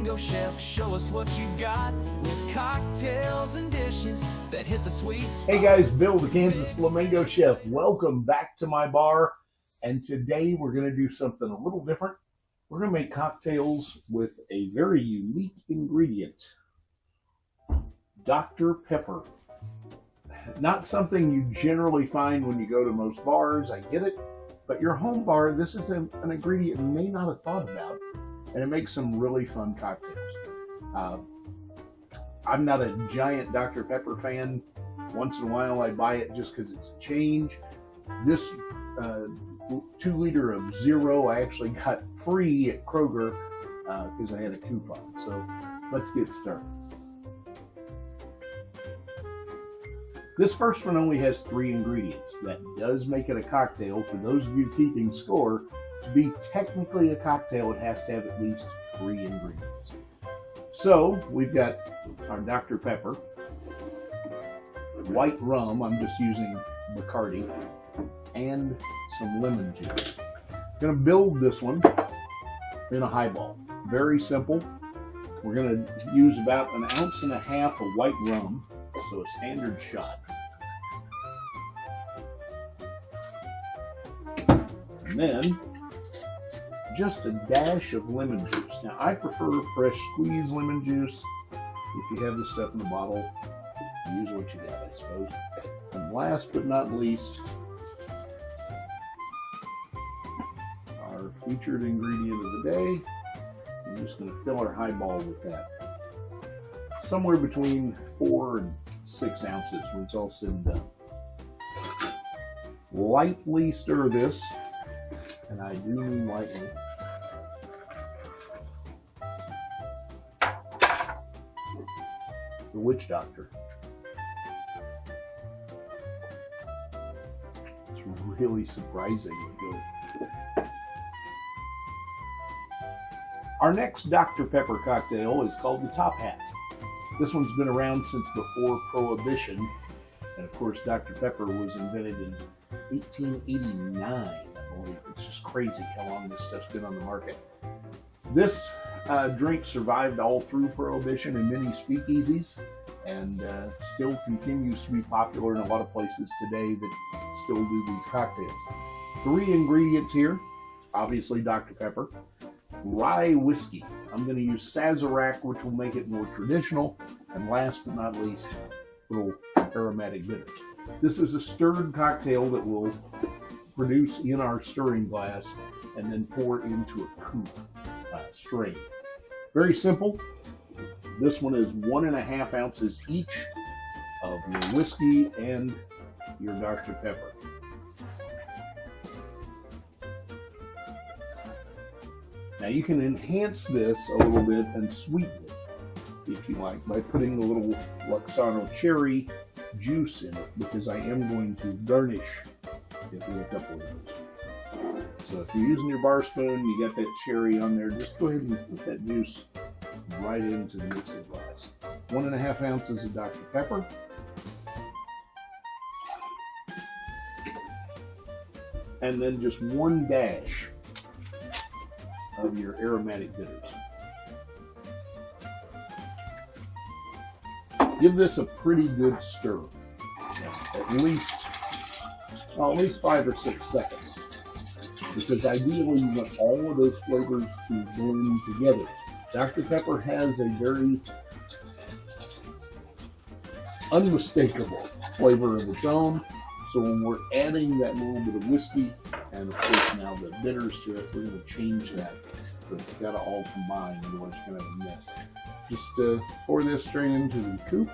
Flamingo chef, show us what you got with cocktails and dishes that hit the sweet spot. Hey guys, Bill the Kansas Flamingo Chef. Welcome back to my bar. And today we're going to do something a little different. We're going to make cocktails with a very unique ingredient. Dr. Pepper. Not something you generally find when you go to most bars, I get it. But your home bar, this is an ingredient you may not have thought about. And it makes some really fun cocktails. I'm not a giant Dr. Pepper fan. Once in a while I buy it just because it's a change. This 2 liter of Zero I actually got free at Kroger because I had a coupon. So let's get started. This first one only has 3 ingredients. That does make it a cocktail. For those of you keeping score, to be technically a cocktail, it has to have at least 3 ingredients. So we've got our Dr. Pepper, white rum, I'm just using Bacardi, and some lemon juice. I'm going to build this one in a highball. Very simple. We're going to use about 1.5 ounces of white rum, so a standard shot. And then just a dash of lemon juice. Now I prefer fresh squeezed lemon juice. If you have this stuff in the bottle, use what you got, I suppose. And last but not least, our featured ingredient of the day. I'm just going to fill our highball with that. Somewhere between 4 and 6 ounces when it's all said and done. Lightly stir this, and I do mean lightly. The witch doctor. It's really surprisingly good. Our next Dr. Pepper cocktail is called the Top Hat. This one's been around since before Prohibition. And of course, Dr. Pepper was invented in 1889, I believe. It's just crazy how long this stuff's been on the market. This drink survived all through Prohibition in many speakeasies and still continues to be popular in a lot of places today that still do these cocktails. 3 ingredients here, obviously Dr. Pepper, rye whiskey. I'm going to use Sazerac, which will make it more traditional, and last but not least, little aromatic bitters. This is a stirred cocktail that we'll produce in our stirring glass and then pour into a coupe strain. Very simple. This one is 1.5 ounces each of your whiskey and your Dr. Pepper. Now you can enhance this a little bit and sweeten it, if you like, by putting a little Luxardo cherry juice in it, because I am going to garnish it with a couple of those. So if you're using your bar spoon, you got that cherry on there, just go ahead and put that juice right into the mixing glass. 1.5 ounces of Dr. Pepper. And then just 1 dash of your aromatic bitters. Give this a pretty good stir. At least 5 or 6 seconds. Because ideally you want all of those flavors to blend together. Dr. Pepper has a very unmistakable flavor of its own. So when we're adding that little bit of whiskey and of course now the bitters to it, we're going to change that. But it's got to all combine, otherwise you're going to have a mess. Just pour this straight into the coupe.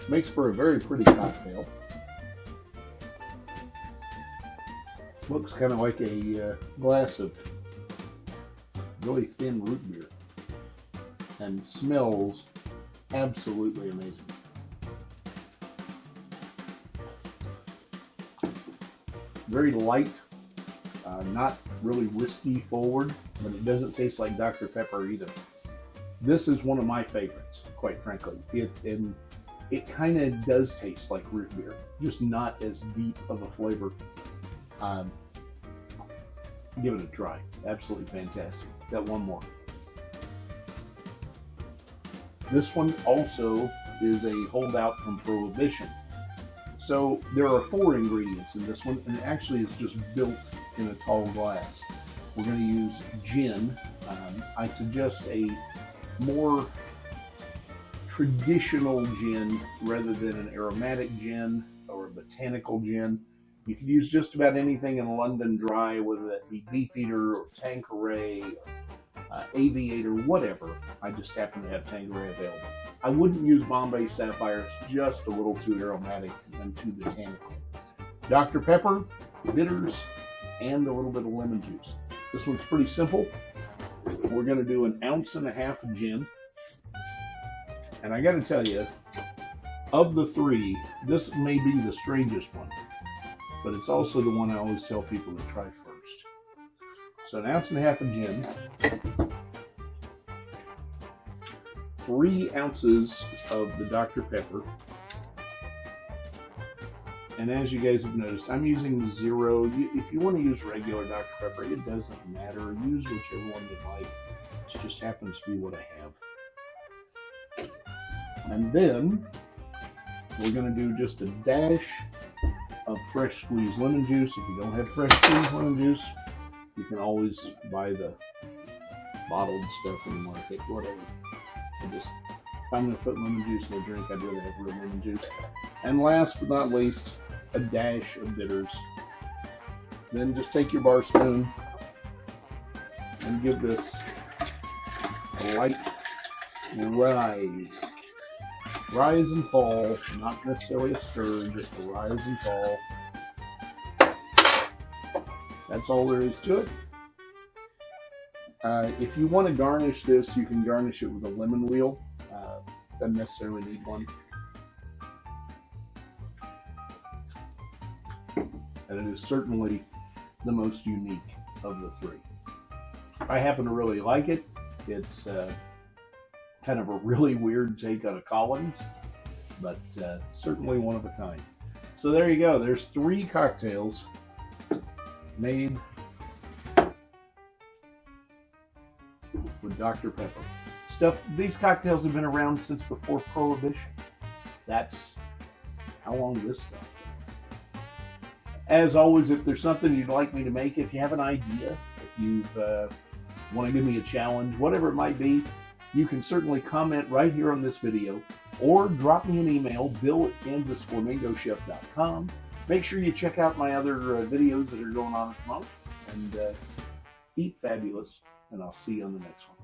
Makes for a very pretty cocktail. Looks kind of like a glass of really thin root beer. And smells absolutely amazing. Very light, not really whiskey forward, but it doesn't taste like Dr. Pepper either. This is one of my favorites, quite frankly. It kind of does taste like root beer, just not as deep of a flavor. give it a try. Absolutely fantastic. Got one more. This one also is a holdout from Prohibition. So there are 4 ingredients in this one, and actually it's just built in a tall glass. We're going to use gin. I suggest a more traditional gin rather than an aromatic gin or a botanical gin. You can use just about anything in London Dry, whether that be Beefeater or Tanqueray or Aviator, whatever. I just happen to have Tanqueray available. I wouldn't use Bombay Sapphire. It's just a little too aromatic and too botanical. Dr. Pepper, bitters, and a little bit of lemon juice. This one's pretty simple. We're going to do 1.5 ounces of gin. And I got to tell you, of the 3, this may be the strangest one, but it's also the one I always tell people to try first. So 1.5 ounces of gin, 3 ounces of the Dr. Pepper, and as you guys have noticed, I'm using 0. If you want to use regular Dr. Pepper, it doesn't matter. Use whichever one you like. It just happens to be what I have. And then we're going to do just a dash of fresh squeezed lemon juice. If you don't have fresh squeezed lemon juice, you can always buy the bottled stuff in the market, whatever. If I'm going to put lemon juice in a drink, I'd rather have real lemon juice. And last but not least, a dash of bitters. Then just take your bar spoon and give this a light rise. Rise and fall, not necessarily a stir, just a rise and fall. That's all there is to it. If you want to garnish this, you can garnish it with a lemon wheel. Doesn't necessarily need one. And it is certainly the most unique of the 3. I happen to really like it. It's kind of a really weird take on a Collins, but certainly one of a kind. So there you go. There's 3 cocktails made with Dr. Pepper. These cocktails have been around since before Prohibition. That's how long this stuff been. As always, if there's something you'd like me to make, if you have an idea, if you want to give me a challenge, whatever it might be, you can certainly comment right here on this video or drop me an email, bill@kansasflamingochef.com. Make sure you check out my other videos that are going on at the moment, and eat fabulous, and I'll see you on the next one.